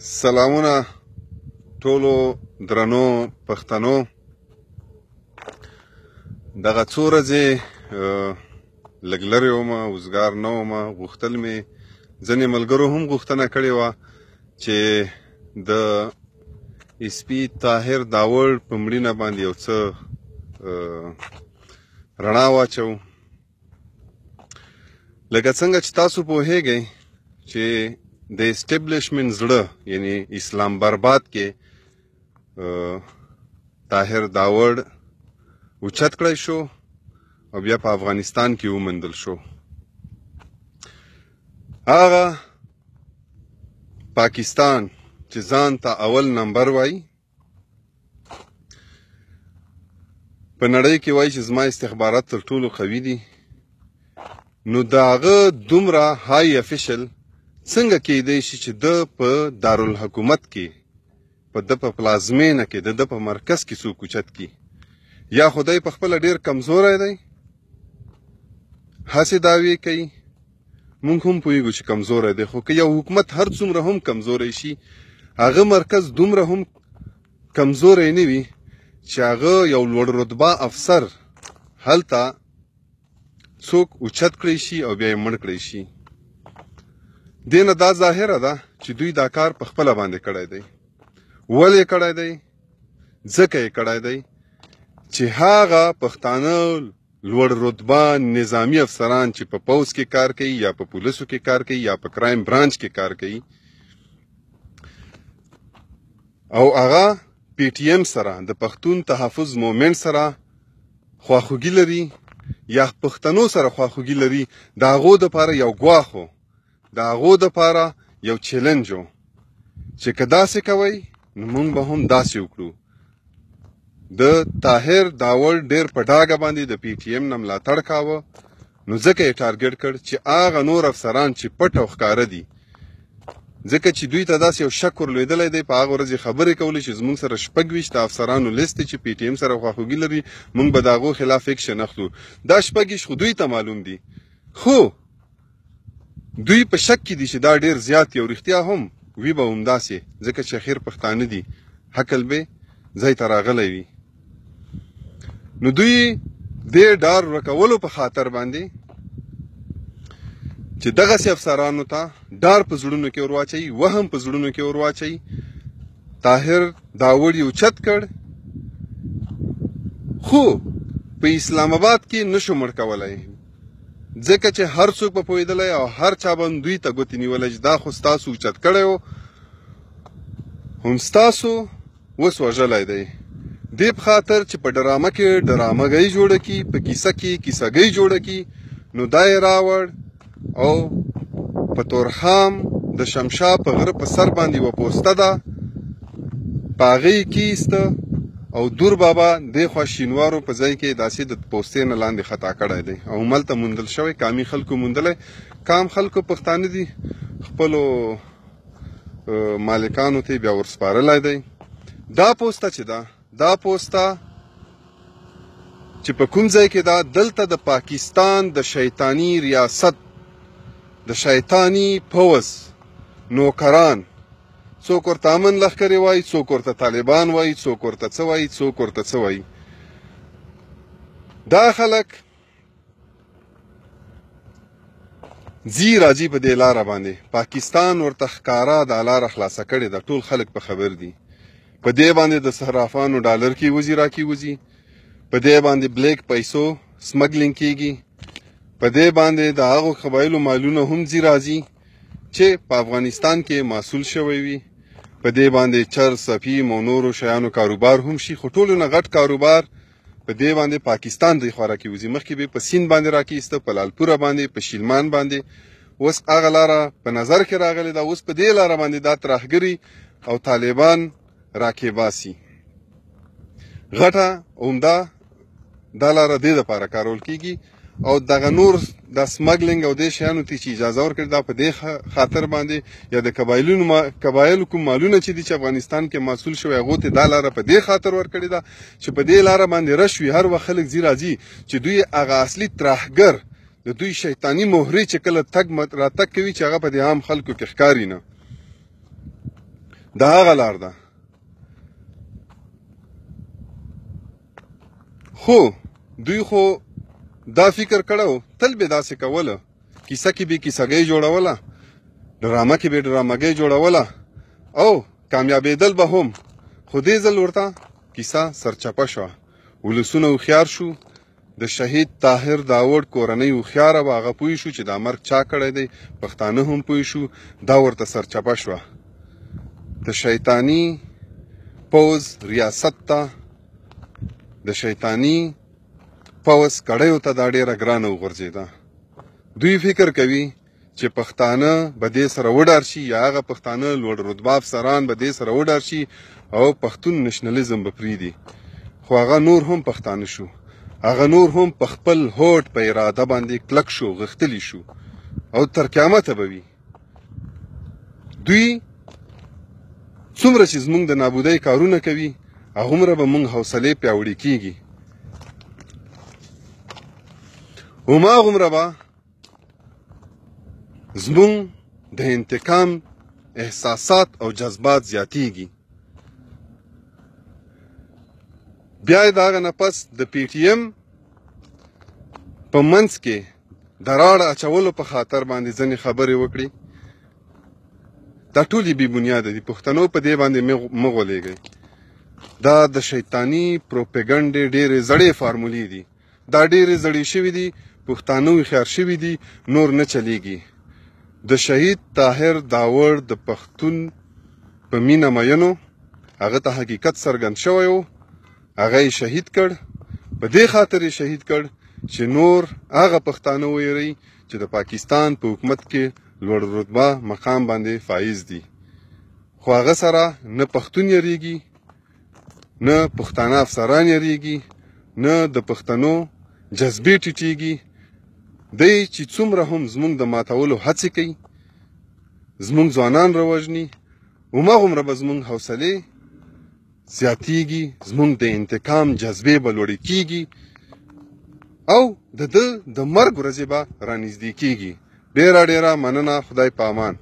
سلامونه ټولو درنو پښتنو. دغه څو ورځې لږ لرې ومه، وزګار نه ومه. غوښتل مې ځینې ملګرو هم غوښتنه کړې وه چې د SP طاهر داوړ په مړینه باندې یو څه رڼا واچو. لکه څنګه چې تاسو پوهیږئ چې د اسټیبلیشمنټ زړه یعنی اسلام برباد کې طاهر داوړ اوچت کړی شو او بیا په افغانستان کې وموندل شو. هغه پاکستان چې ځان ته اول نمبر وایي، په نړۍ کې وایي چې زما استخبارات تر ټولو قوي دي، نو د هغه دومره های افیشل څنګه کېدی شي چې د په دارالحکومت کې په د په پلازمینه کې د په مرکز کې څوک اوچت کړي؟ یا خدای په خپله ډېر کمزوری دی؟ هسې دعوې کوي، موږ هم پوهېږو چې کمزوری دی، خو که یو حکومت هر څومره هم کمزوری شي، هغه مرکز دومره هم کمزوری نه وي چې هغه یو لوړ رتبه افسر هلته څوک اوچت کړی شي او بیا یې مړ کړی شي. دې نه دا ظاهره ده چې دوی دا کار په خپله باندې کړی دی. ولې کړی دی؟ ځکه یې کړی دی چې هغه پښتانه لوړ رتبه نظامی افسران چې په پوځ کې کار کوي یا په پولیسو کې کار کوي یا په کرایم برانچ کې کار کوي او هغه پی ټی ایم سره د پښتون تحفظ مومنټ سره خواخوږي لري یا پښتنو سره خواخوږي لري، د هغو دپاره یو ګواښ و، د هغو دپاره یو چیلنج و چې که داسې کوئ نو موږ به هم داسې وکړو. د طاهر داوړ ډېر په ډاګه باندې د پی ټی ایم نه ملاتړ کاوه، نو ځکه یې ټارګټ کړ چې هغه نور افسران چې پټ او ښکاره دي، ځکه چې دوی ته داسې یو شک ورلوېدلی دی، په هغه ورځ یې خبرې کولې چې زموږ سره 26 د افسرانو لیست دی چې پی ټی ایم سره خواخوږي لري، موږ به د هغو خلاف اکشن اخلو. دا 26 خو دوی ته معلوم دي، خو دوی په شک کې دي چې دا ډېر زیات دي او رښتیا هم وي به همداسې، ځکه چې اخر پښتانه دي، حقل به ځای ته راغلی وي. نو دوی دې ډار ورکولو په خاطر باندې چې دغسې افسرانو ته ډار په زړونو کې ور واچوي، وهم په زړونو کې ور واچوي. طاهر داوړ یې اوچت کړ، خو په اسلام آباد کې نشو مړ کولی، ځکه چې هر څوک به پوهېدلی او هر چا به دوی ته ګوتې نیولی چې دا خو ستاسو اوچت کړی و، هم ستاسو اوس وژلی دی. دې په خاطر چې په ډرامه کې ډرامهګۍ جوړه کړي، په کیسه کې کیسهګۍ جوړه کړي، نو دا یې راوړ او په تورخام د شمشا په غره په سر باندې یوه پوسته ده، په هغې یې کیسته او دور بابا دې خوا شینوارو په ځای کې داسې د پوستې نه لاندې خطا کړی دی او هملته موندل شوی. کامي خلکو موندلی، کام خلکو پښتانه دي، خپلو مالکانو ته بیا ورسپارلی دی. دا پوسته چې ده، دا پوسته چې په کوم ځای کې ده، دلته د پاکستان د شیطانی ریاست، د شیطانی پوځ نوکران، څوک ورته امن لښکرې وایي، څوک ورته طالبان وایي، څوک ورته څه وایي، څوک ورته څه وایي، دا خلک ځي راځي په دې لاره باندې. پاکستان ورته ښکاره دا لاره خلاصه کړې ده، ټول خلک په خبر دي. په دې باندې د صرافانو ډالر کې وځي را کې وځي، په دې باندې بلیک پیسو سمګلینګ کېږي، په دې باندې د هغو قبایلو مالونه هم ځي راځي چې په افغانستان کې محصول شوی وي، په دې باندې چرس، افیم او نورو شیانو کاروبار هم شي، خو ټولو نه غټ کاروبار په دې باندې پاکستان دی خوا را کې وځي. مخکې به په سیند باندې را کېسته، په لالپوره باندې، په شیلمان باندې، اوس هغه لاره په نظر کې راغلې ده، اوس په دې لاره باندې دا ترهګري او طالبان راکې باسي. غټه عمده دا لاره دې دپاره کارول کېږي او دغه نور د سمګلینګ او دې شیانو ته چې اجازه ورکړې دا په دې خاطر باندې یا د قبایلو کوم مالونه چې دي چې افغانستان کې محصول شوی هغو ته دا لاره په دې خاطر ورکړې ده چې په دې لاره باندې رش وي، هر وخت خلک ځي راځي چې دوی هغه اصلي ترهګر د دوی شیطاني مهرې چې کله تګ راتګ کوي چې هغه په دې عام خلکو کې ښکاري نه. دا هغه لار ده. خو دوی خو دا فکر کړو تل به داسې کوله، کیسه کې به کیسهګۍ جوړوله، ډرامه کې به ډرامهګۍ جوړوله او کامیابېدل به هم. خو دې ځل ورته کیسه سرچپه شوه. ولسونه هوښیار شو، د شهید طاهر داوړ کورنۍ هوښیاره وه، هغه پوه شو چې دا مرګ چا کړی دی، پښتانه هم پوه شو، دا ورته سرچپه شوه. د شیطاني پوځ ریاست ته د شیطاني پوځ کړیو ته دا ډېره ګرانه وغورځېده. دوی فکر کوي چې پښتانه به دې سره وډار شي، یا هغه پښتانه لوړ رتبه افسران به دې سره وډار شي او پښتون نشنلیزم به پرېږدي. خو هغه نور هم پښتانه شو، هغه نور هم په خپل هوډ په اراده باندې کلک شو، غښتلي شو او تر قیامته به وي. دوی څومره چې زموږ د نابودۍ کارونه کوي، هغومره به موږ حوصلې پیاوړې کېږي، هماغومره به زموږ د انتقام احساسات او جذبات زیاتېږي. بیا یې د هغه نه پس د پی ټي ایم په منځ کې د راړه اچولو په خاطر باندې ځینې خبرې وکړي. دا ټولې بې بنیاده دي. پښتنو په دې باندې مه غولېږئ. دا د شیطاني پروپیګنډې ډېرې زړې فارمولې دي، دا ډېرې زړې شوي دي، پښتانه هوښیار شوي دي، نور نه چلیږي. د شهید طاهر داوړ د پښتون په مینه مینو هغه ته حقیقت څرګند شوی و، هغه یې شهید کړ. په دې خاطر یې شهید کړ چې نور هغه پښتانه ویری چې د پاکستان په حکومت کې لوړ رتبه مقام باندې فایز دي. خو هغه سره نه پښتون یریږي، نه پښتانه افسران یریږي، نه د پښتنو جذبې ټیټیږي. دی چې څومره هم زموږ د ماتولو هڅې کوي، زموږ ځوانان راوژني، هماغومره به زموږ حوصلې زیاتیږي، زموږ د انتقام جذبې به لوړې کیږي او د مرګ ورځې به رانږدې کیږي. ډېره ډېره مننه. خدای په امان.